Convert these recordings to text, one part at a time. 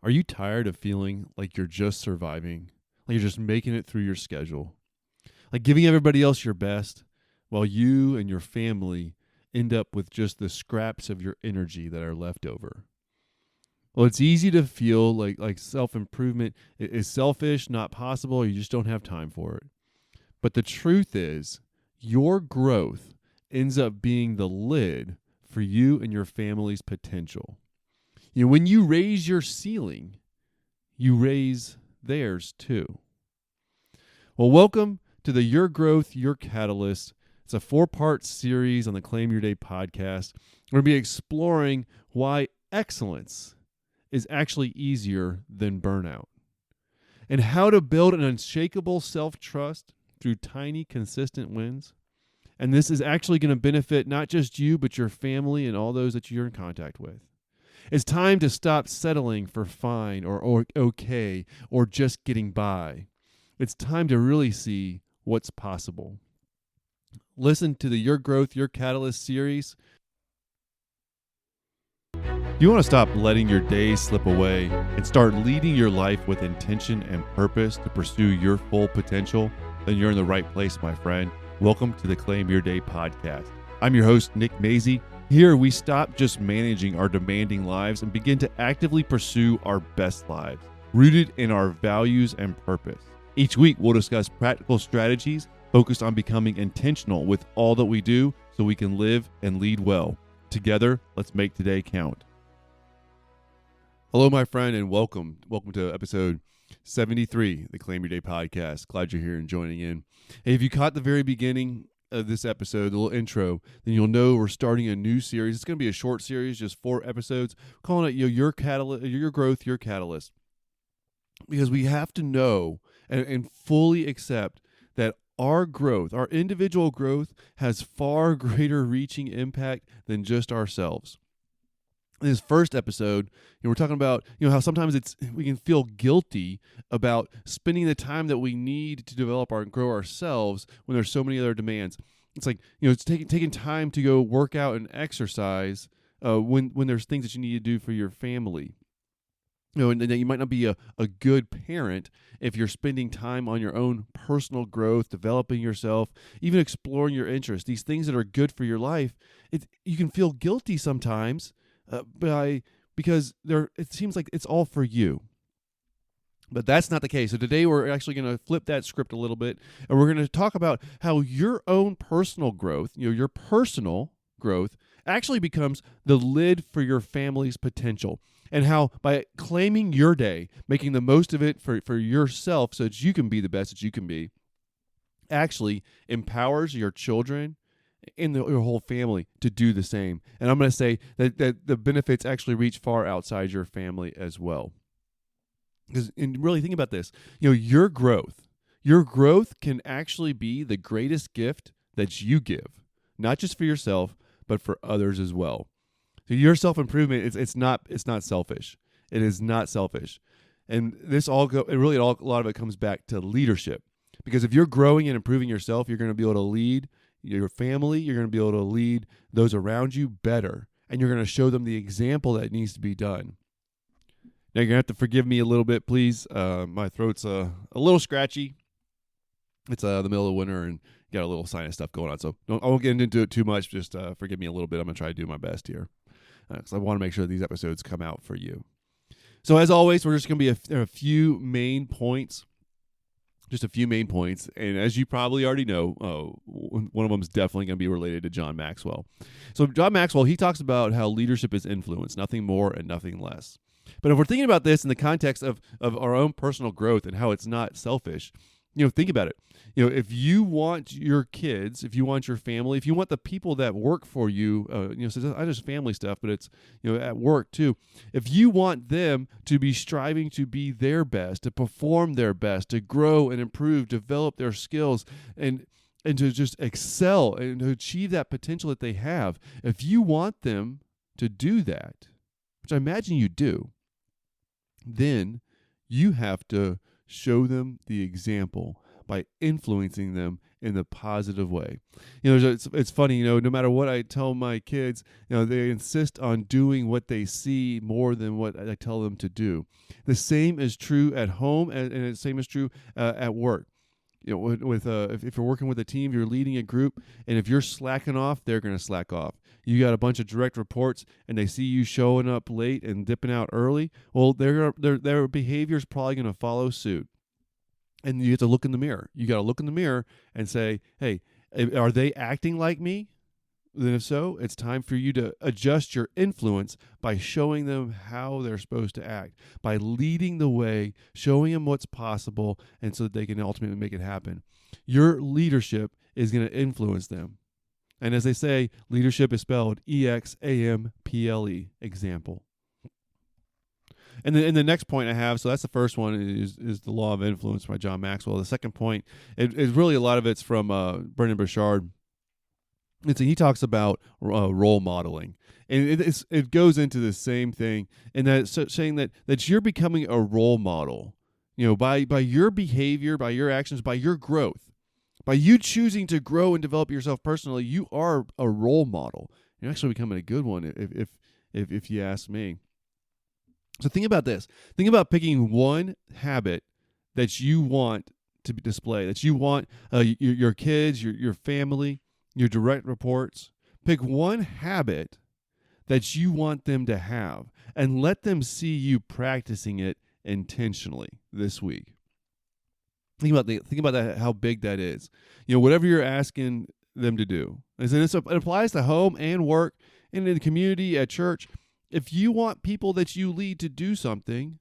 Are you tired of feeling like you're just surviving, like you're just making it through your schedule, like giving everybody else your best while you and your family end up with just the scraps of your energy that are left over? Well, it's easy to feel like self-improvement is selfish, not possible, or you just don't have time for it. But the truth is, your growth ends up being the lid for you and your family's potential. When you raise your ceiling, you raise theirs too. Well, welcome to the Your Growth, Your Catalyst. It's a 4-part series on the Claim Your Day podcast. We're going to be exploring why excellence is actually easier than burnout, and how to build an unshakable self-trust through tiny, consistent wins. And this is actually going to benefit not just you, but your family and all those that you're in contact with. It's time to stop settling for fine or okay or just getting by. It's time to really see what's possible. Listen to the Your Growth, Your Catalyst series. If you want to stop letting your days slip away and start leading your life with intention and purpose to pursue your full potential, then you're in the right place, my friend. Welcome to the Claim Your Day podcast. I'm your host, Nick Mazie. Here, we stop just managing our demanding lives and begin to actively pursue our best lives, rooted in our values and purpose. Each week, we'll discuss practical strategies focused on becoming intentional with all that we do so we can live and lead well. Together, let's make today count. Hello, my friend, and welcome. Welcome to episode 73, the Claim Your Day podcast. Glad you're here and joining in. Hey, if you caught the very beginning of this episode, the little intro, then you'll know we're starting a new series. It's going to be a short series, just 4 episodes, calling it Your Catalyst, Your Growth, Your Catalyst. Because we have to know and fully accept that our growth, our individual growth, has far greater reaching impact than just ourselves. In this first episode, we're talking about how sometimes we can feel guilty about spending the time that we need to develop and grow ourselves when there's so many other demands. It's like it's taking time to go work out and exercise when there's things that you need to do for your family. And that you might not be a good parent if you're spending time on your own personal growth, developing yourself, even exploring your interests. These things that are good for your life, you can feel guilty sometimes because it seems like it's all for you. But that's not the case. So today we're actually going to flip that script a little bit, and we're going to talk about how your own personal growth, your personal growth, actually becomes the lid for your family's potential. And how by claiming your day, making the most of it for yourself so that you can be the best that you can be, actually empowers your children and your whole family to do the same. And I'm going to say that the benefits actually reach far outside your family as well. And really think about this, your growth can actually be the greatest gift that you give, not just for yourself, but for others as well. So your self-improvement, it's not selfish. It is not selfish. And a lot of it comes back to leadership. Because if you're growing and improving yourself, you're going to be able to lead your family, you're going to be able to lead those around you better, and you're going to show them the example that needs to be done. Now, you're going to have to forgive me a little bit, please. My throat's a little scratchy. It's the middle of winter and got a little sinus stuff going on, so I won't get into it too much. Just forgive me a little bit. I'm going to try to do my best here. Because I want to make sure these episodes come out for you. So as always, we're just going to be a few main points. Just a few main points. And as you probably already know, one of them is definitely going to be related to John Maxwell. So John Maxwell, he talks about how leadership is influence, nothing more and nothing less. But if we're thinking about this in the context of our own personal growth and how it's not selfish, think about it. If you want your kids, if you want your family, if you want the people that work for you, so it's not just family stuff, but it's, at work too. If you want them to be striving to be their best, to perform their best, to grow and improve, develop their skills, and to just excel and to achieve that potential that they have, if you want them to do that, which I imagine you do, then you have to show them the example by influencing them in the positive way. It's funny, no matter what I tell my kids, they insist on doing what they see more than what I tell them to do. The same is true at home, and the same is true at work. If you're working with a team, you're leading a group, and if you're slacking off, they're going to slack off. You got a bunch of direct reports, and they see you showing up late and dipping out early. Well, their behavior is probably going to follow suit. And you have to look in the mirror. You got to look in the mirror and say, hey, are they acting like me? Then if so, it's time for you to adjust your influence by showing them how they're supposed to act, by leading the way, showing them what's possible, and so that they can ultimately make it happen. Your leadership is going to influence them. And as they say, leadership is spelled EXAMPLE, example. And the next point I have, so that's the first one, is the law of influence by John Maxwell. The second point, is really a lot of it's from Brendon Burchard. He talks about role modeling, and it goes into the same thing, and that saying that you're becoming a role model, by your behavior, by your actions, by your growth, by you choosing to grow and develop yourself personally. You are a role model. You're actually becoming a good one, if you ask me. So think about this. Think about picking one habit that you want to display, that you want your kids, your family, your direct reports. Pick one habit that you want them to have and let them see you practicing it intentionally this week. Think about that, how big that is. Whatever you're asking them to do. And it applies to home and work and in the community, at church. If you want people that you lead to do something,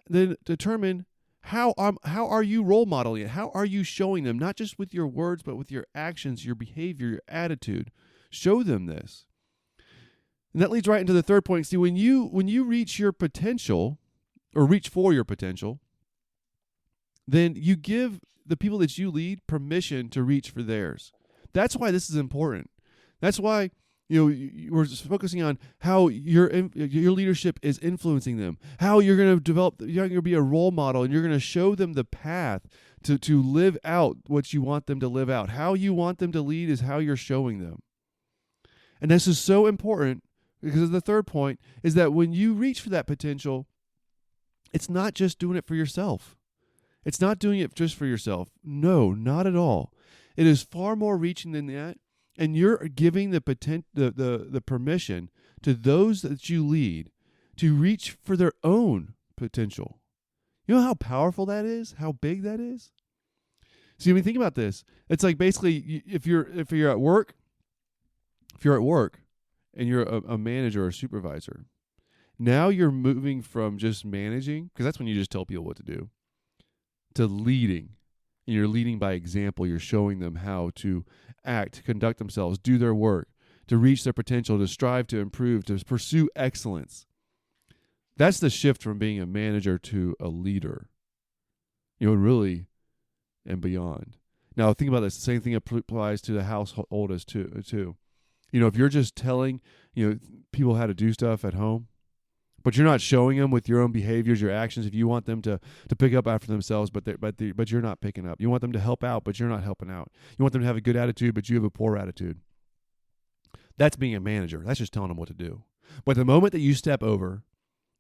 then determine how are you role modeling it? How are you showing them, not just with your words, but with your actions, your behavior, your attitude? Show them this. And that leads right into the third point. See, when you reach your potential, or reach for your potential, then you give the people that you lead permission to reach for theirs. That's why this is important. That's why we're just focusing on how your leadership is influencing them, how you're going to develop, you're going to be a role model, and you're going to show them the path to live out what you want them to live out. How you want them to lead is how you're showing them. And this is so important because the third point is that when you reach for that potential, it's not just doing it for yourself. It's not doing it just for yourself. No, not at all. It is far more reaching than that. And you're giving the permission to those that you lead to reach for their own potential. You know how powerful that is? How big that is? See, when you think about this, it's like basically if you're at work, and you're a manager or a supervisor, now you're moving from just managing, because that's when you just tell people what to do, to leading. And you're leading by example. You're showing them how to act, to conduct themselves, do their work, to reach their potential, to strive to improve, to pursue excellence. That's the shift from being a manager to a leader. Really, and beyond. Now, think about this. The same thing applies to the household as too. If you're just telling, people how to do stuff at home, but you're not showing them with your own behaviors, your actions. If you want them to pick up after themselves, but you're not picking up. You want them to help out, but you're not helping out. You want them to have a good attitude, but you have a poor attitude. That's being a manager. That's just telling them what to do. But the moment that you step over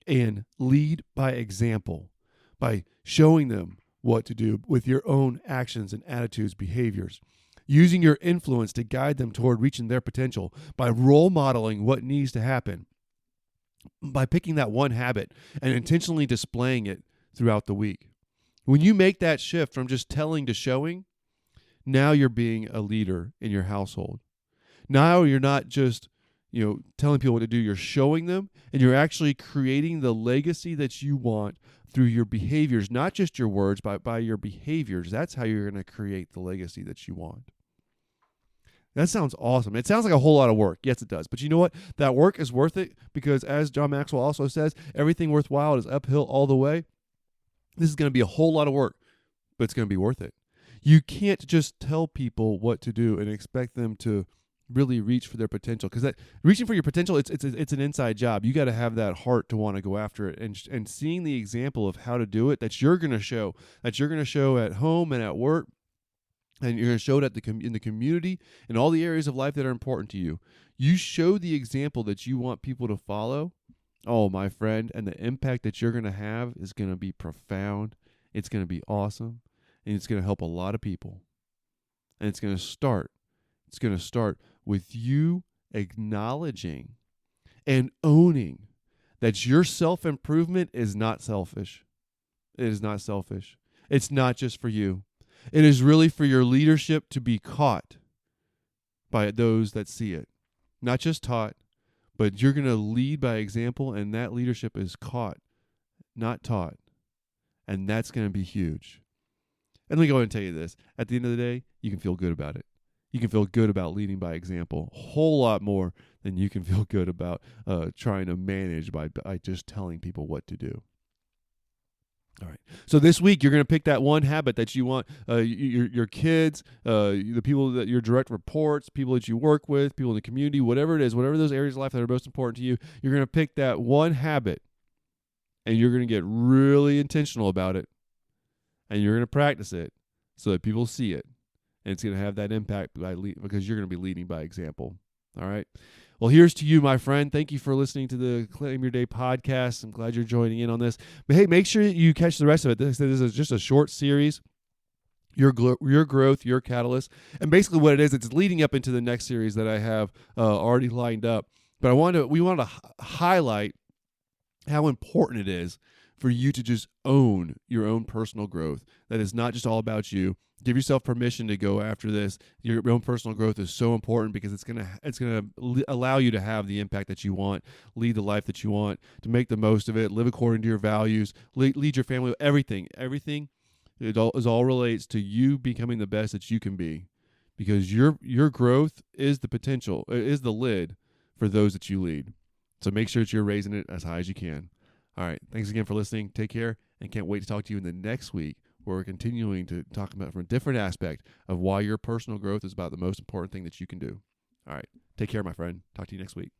and lead by example, by showing them what to do with your own actions and attitudes, behaviors, using your influence to guide them toward reaching their potential, by role modeling what needs to happen, by picking that one habit and intentionally displaying it throughout the week. When you make that shift from just telling to showing, now you're being a leader in your household. Now you're not just, telling people what to do, you're showing them, and you're actually creating the legacy that you want through your behaviors, not just your words, but by your behaviors. That's how you're going to create the legacy that you want. That sounds awesome. It sounds like a whole lot of work. Yes, it does. But you know what? That work is worth it because, as John Maxwell also says, everything worthwhile is uphill all the way. This is going to be a whole lot of work, but it's going to be worth it. You can't just tell people what to do and expect them to really reach for their potential. Because that reaching for your potential, it's an inside job. You got to have that heart to want to go after it, and seeing the example of how to do it that you're going to show at home and at work, and you're going to show it in the community, in all the areas of life that are important to you. You show the example that you want people to follow. Oh, my friend, and the impact that you're going to have is going to be profound. It's going to be awesome, and it's going to help a lot of people. And it's going to start with you acknowledging and owning that your self-improvement is not selfish. It is not selfish. It's not just for you. It is really for your leadership to be caught by those that see it. Not just taught, but you're going to lead by example, and that leadership is caught, not taught. And that's going to be huge. And let me go ahead and tell you this. At the end of the day, you can feel good about it. You can feel good about leading by example a whole lot more than you can feel good about trying to manage by just telling people what to do. All right. So this week, you're going to pick that one habit that you want your kids, the people that your direct reports, people that you work with, people in the community, whatever it is, whatever those areas of life that are most important to you, you're going to pick that one habit, and you're going to get really intentional about it, and you're going to practice it so that people see it. And it's going to have that impact because you're going to be leading by example. All right. Well, here's to you, my friend. Thank you for listening to the Claim Your Day podcast. I'm glad you're joining in on this. But hey, make sure you catch the rest of it. This is just a short series. Your growth, your catalyst. And basically what it is, it's leading up into the next series that I have already lined up. But we want to highlight how important it is for you to just own your own personal growth. That is not just all about you. Give yourself permission to go after this. Your own personal growth is so important because it's gonna allow you to have the impact that you want, lead the life that you want, to make the most of it, live according to your values, lead your family. Everything. It all relates to you becoming the best that you can be, because your growth is the potential, is the lid for those that you lead. So make sure that you're raising it as high as you can. All right. Thanks again for listening. Take care, and can't wait to talk to you in the next week, where we're continuing to talk about from a different aspect of why your personal growth is about the most important thing that you can do. All right. Take care, my friend. Talk to you next week.